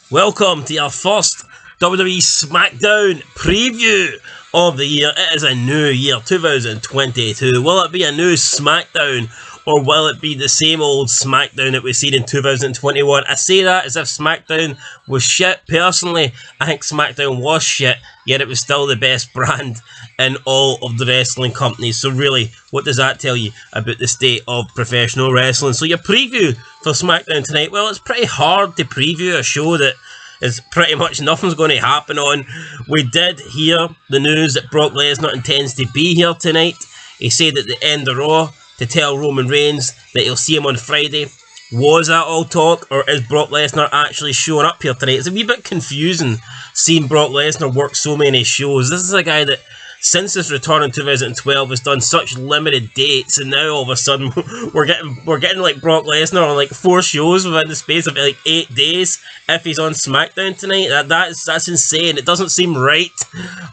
Welcome to your first WWE Smackdown preview of the year. It is a new year, 2022. Will it be a new Smackdown, or will it be the same old Smackdown that we've seen in 2021? I say that as if Smackdown was shit. Personally, I think Smackdown was shit, yet it was still the best brand in all of the wrestling companies. So really, what does that tell you about the state of professional wrestling? So your preview for Smackdown tonight, well, it's pretty hard to preview a show that is pretty much nothing's going to happen on. We did hear the news that Brock Lesnar intends to be here tonight. He said at the end of Raw to tell Roman Reigns that he'll see him on Friday. Was that all talk, or is Brock Lesnar actually showing up here tonight? It's a wee bit confusing seeing Brock Lesnar work so many shows. This is a guy that, since his return in 2012, has done such limited dates, and now all of a sudden we're getting like Brock Lesnar on like 4 shows within the space of like 8 days. If he's on SmackDown tonight, that's insane. It doesn't seem right,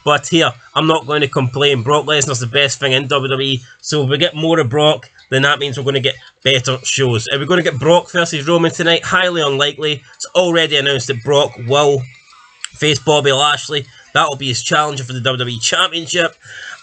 but here, I'm not going to complain. Brock Lesnar's the best thing in WWE, so if we get more of Brock, then that means we're going to get better shows. Are we going to get Brock versus Roman tonight? Highly unlikely. It's already announced that Brock will face Bobby Lashley. That will be his challenger for the WWE Championship.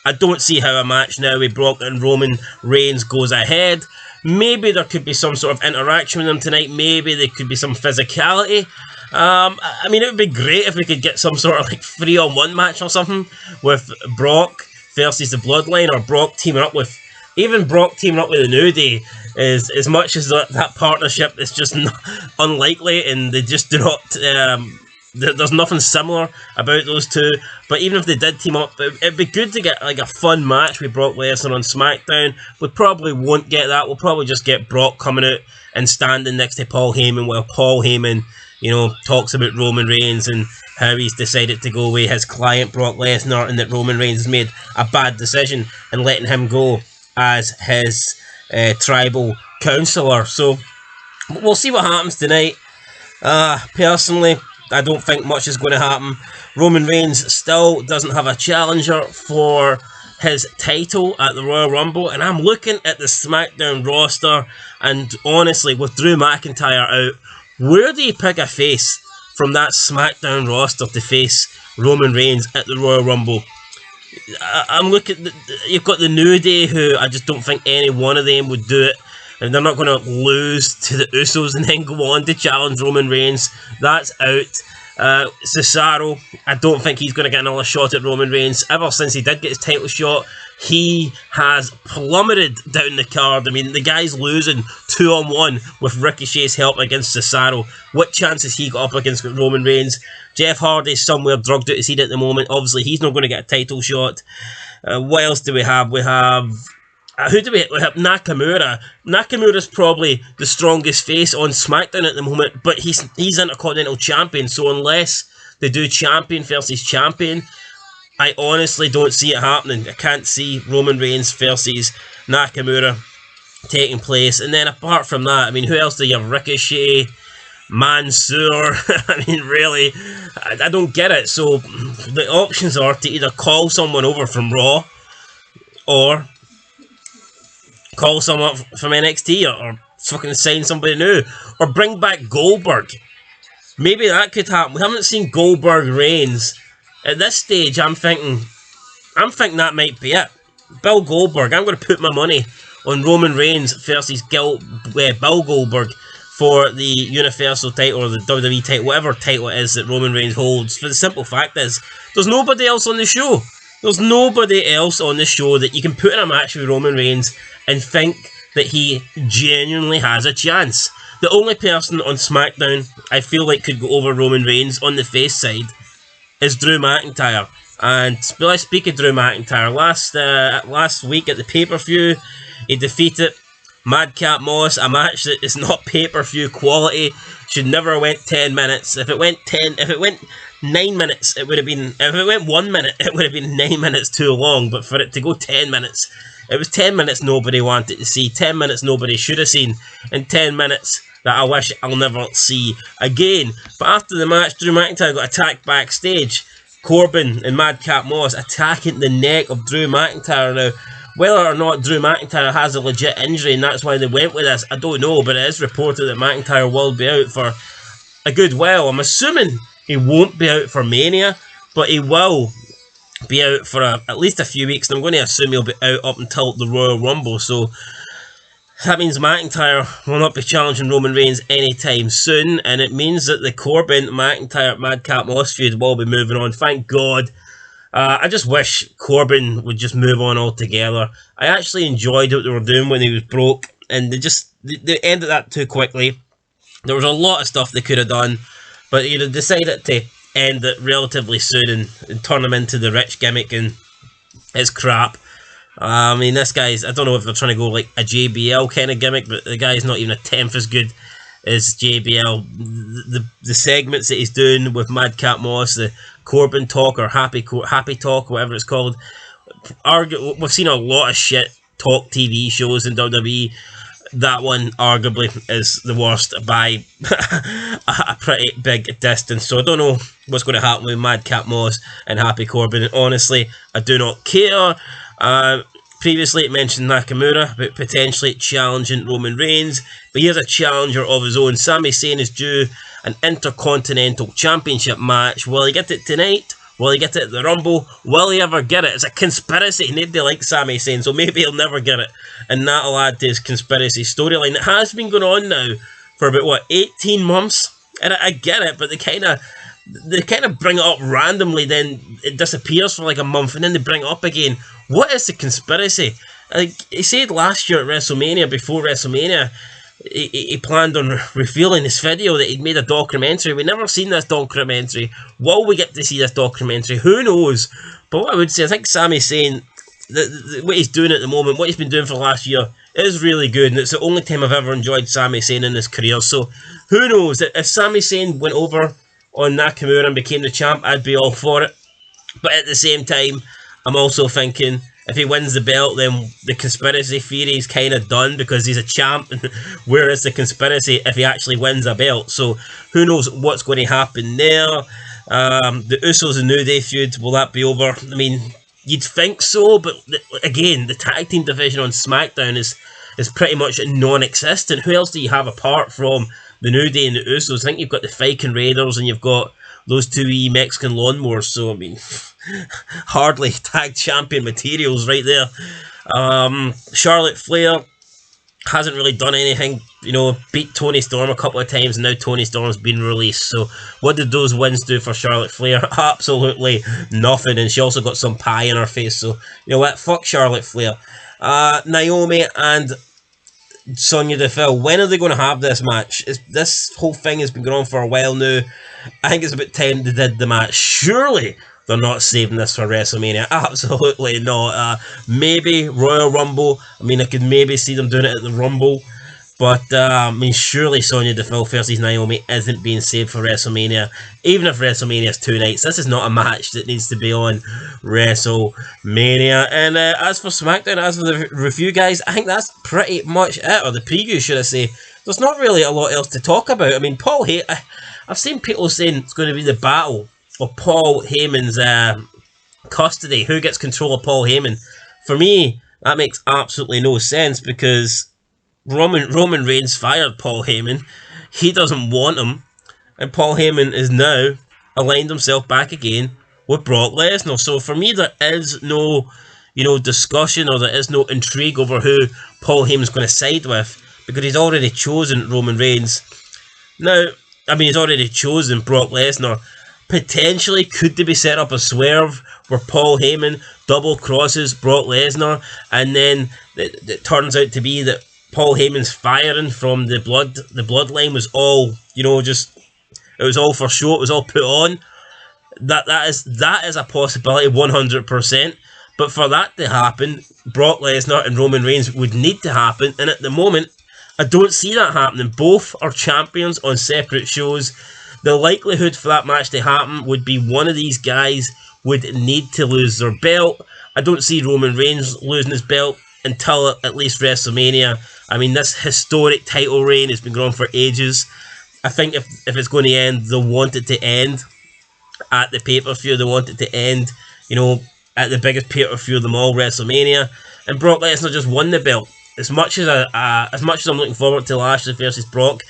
I don't see how a match now with Brock and Roman Reigns goes ahead. Maybe there could be some sort of interaction with them tonight. Maybe there could be some physicality. I mean, it would be great if we could get some sort of like 3-on-1 match or something with Brock versus the Bloodline, or Brock teaming up with... Even Brock teaming up with the New Day is, as much as that partnership is just unlikely, and they just do not... there's nothing similar about those two, but even if they did team up, it'd be good to get like a fun match with Brock Lesnar on SmackDown. We probably won't get that. We'll probably just get Brock coming out and standing next to Paul Heyman while Paul Heyman, talks about Roman Reigns and how he's decided to go with his client Brock Lesnar, and that Roman Reigns has made a bad decision in letting him go as his tribal counselor. So we'll see what happens tonight. Personally, I don't think much is going to happen. Roman Reigns still doesn't have a challenger for his title at the Royal Rumble, and I'm looking at the SmackDown roster, and honestly, with Drew McIntyre out, where do you pick a face from that SmackDown roster to face Roman Reigns at the Royal Rumble? I'm looking at you've got the New Day, who I just don't think any one of them would do it. And they're not going to lose to the Usos and then go on to challenge Roman Reigns. That's out. Cesaro, I don't think he's going to get another shot at Roman Reigns. Ever since he did get his title shot, he has plummeted down the card. I mean, the guy's losing 2-on-1 with Ricochet's help against Cesaro. What chance has he got up against Roman Reigns? Jeff Hardy's somewhere drugged out his head at the moment. Obviously, he's not going to get a title shot. What else do we have? We have... who do we have? Nakamura. Nakamura's probably the strongest face on SmackDown at the moment, but he's Intercontinental Champion, so unless they do champion versus champion, I honestly don't see it happening. I can't see Roman Reigns versus Nakamura taking place. And then apart from that, I mean, who else do you have? Ricochet, Mansoor. I mean, really, I don't get it. So the options are to either call someone over from Raw, or call someone from NXT, or fucking sign somebody new, or bring back Goldberg. Maybe that could happen. We haven't seen Goldberg Reigns. At this stage, I'm thinking that might be it. Bill Goldberg. I'm going to put my money on Roman Reigns versus Bill Goldberg for the Universal title, or the WWE title, whatever title it is that Roman Reigns holds. For the simple fact is, there's nobody else on the show. There's nobody else on the show that you can put in a match with Roman Reigns and think that he genuinely has a chance. The only person on SmackDown I feel like could go over Roman Reigns on the face side is Drew McIntyre. And let's speak of Drew McIntyre. Last week at the pay-per-view, he defeated Madcap Moss, a match that is not pay-per-view quality. Should never have went 10 minutes. If it went 9 minutes, it would have been... If it went 1 minute, it would have been 9 minutes too long. But for it to go 10 minutes, it was 10 minutes nobody wanted to see. 10 minutes nobody should have seen. And 10 minutes that I wish I'll never see again. But after the match, Drew McIntyre got attacked backstage. Corbin and Madcap Moss attacking the neck of Drew McIntyre. Now, whether or not Drew McIntyre has a legit injury and that's why they went with this, I don't know. But it is reported that McIntyre will be out for a good while. I'm assuming he won't be out for Mania, but he will be out for at least a few weeks, and I'm going to assume he'll be out up until the Royal Rumble, so that means McIntyre will not be challenging Roman Reigns anytime soon, and it means that the Corbin, McIntyre, Madcap Moss feud will be moving on. Thank God. I just wish Corbin would just move on altogether. I actually enjoyed what they were doing when he was broke, and they ended that too quickly. There was a lot of stuff they could have done, but they decided to end it relatively soon and turn him into the rich gimmick, and it's crap. I mean, this guy's, I don't know if they're trying to go like a JBL kind of gimmick, but the guy's not even a tenth as good as JBL. The segments that he's doing with Madcap Moss, the Corbin Talk or Happy Talk, whatever it's called, we've seen a lot of shit talk TV shows in WWE. That one arguably is the worst by a pretty big distance. So I don't know what's going to happen with Madcap Moss and Happy Corbin. And honestly, I do not care. Previously it mentioned Nakamura about potentially challenging Roman Reigns, but he has a challenger of his own. Sami Zayn is due an Intercontinental Championship match. Will he get it tonight? Will he get it at the Rumble? Will he ever get it? It's a conspiracy. Nobody likes Sami Zayn, so maybe he'll never get it. And that'll add to his conspiracy storyline. It has been going on now for about, 18 months? And I get it, but they kind of bring it up randomly, then it disappears for like a month, and then they bring it up again. What is the conspiracy? Like he said last year at WrestleMania, before WrestleMania, he planned on revealing this video that he'd made a documentary. We've never seen this documentary. Will we get to see this documentary? Who knows? But what I would say, I think Sami Zayn, what he's doing at the moment, what he's been doing for the last year, is really good, and it's the only time I've ever enjoyed Sami Zayn in his career. So who knows? If Sami Zayn went over on Nakamura and became the champ, I'd be all for it. But at the same time, I'm also thinking, if he wins the belt, then the conspiracy theory is kind of done because he's a champ. Where is the conspiracy if he actually wins a belt? So who knows what's going to happen there. The Usos and New Day feud, will that be over? I mean, you'd think so, but again, the tag team division on SmackDown is pretty much non-existent. Who else do you have apart from the New Day and the Usos? I think you've got the Viking Raiders and you've got those two Mexican lawnmowers. So, I mean, hardly tag champion materials right there. Charlotte Flair hasn't really done anything, beat Toni Storm a couple of times, and now Toni Storm's been released. So what did those wins do for Charlotte Flair? Absolutely nothing, and she also got some pie in her face. So, you know what, fuck Charlotte Flair. Naomi and Sonya Deville, when are they going to have this match? This whole thing has been going on for a while now. I think it's about time they did the match. Surely they're not saving this for WrestleMania. Absolutely not. Maybe Royal Rumble. I mean, I could maybe see them doing it at the Rumble. But, I mean, surely Sonya Deville versus Naomi isn't being saved for WrestleMania. Even if WrestleMania is 2 nights, this is not a match that needs to be on WrestleMania. And as for SmackDown, as for the review, guys, I think that's pretty much it. Or the preview, should I say. There's not really a lot else to talk about. I mean, Paul Heyman, I've seen people saying it's going to be the battle of Paul Heyman's custody. Who gets control of Paul Heyman? For me, that makes absolutely no sense because Roman Reigns fired Paul Heyman. He doesn't want him, and Paul Heyman is now aligned himself back again with Brock Lesnar. So for me, there is no, discussion, or there is no intrigue over who Paul Heyman's going to side with, because he's already chosen Roman Reigns. Now, I mean, he's already chosen Brock Lesnar. Potentially, could they be set up a swerve where Paul Heyman double crosses Brock Lesnar, and then it turns out to be that Paul Heyman's firing from the bloodline was all, it was all for show, it was all put on. That is a possibility, 100%. But for that to happen, Brock Lesnar and Roman Reigns would need to happen, and at the moment, I don't see that happening. Both are champions on separate shows. The likelihood for that match to happen would be one of these guys would need to lose their belt. I don't see Roman Reigns losing his belt until at least WrestleMania. I mean, this historic title reign has been going on for ages. I think if it's going to end, they'll want it to end at the pay-per-view. They want it to end, at the biggest pay-per-view of them all, WrestleMania. And Brock Lesnar just won the belt. As much as I'm looking forward to Lashley versus Brock,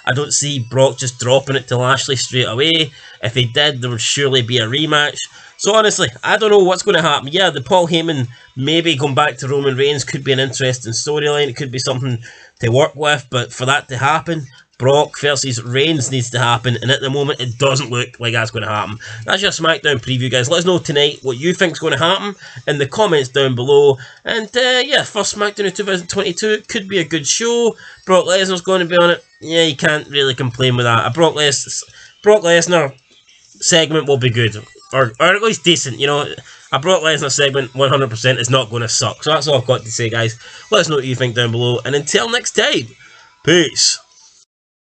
I don't see Brock just dropping it to Lashley straight away. If he did, there would surely be a rematch. So honestly, I don't know what's going to happen. Yeah, the Paul Heyman maybe going back to Roman Reigns could be an interesting storyline. It could be something to work with, but for that to happen, Brock versus Reigns needs to happen, and at the moment it doesn't look like that's going to happen. That's your SmackDown preview, guys. Let us know tonight what you think is going to happen in the comments down below. And yeah, first SmackDown of 2022, could be a good show. Brock Lesnar's going to be on it. Yeah, you can't really complain with that. A Brock Lesnar segment will be good, or at least decent, you know. A Brock Lesnar segment 100% is not going to suck. So that's all I've got to say, guys. Let us know what you think down below, and until next time, peace.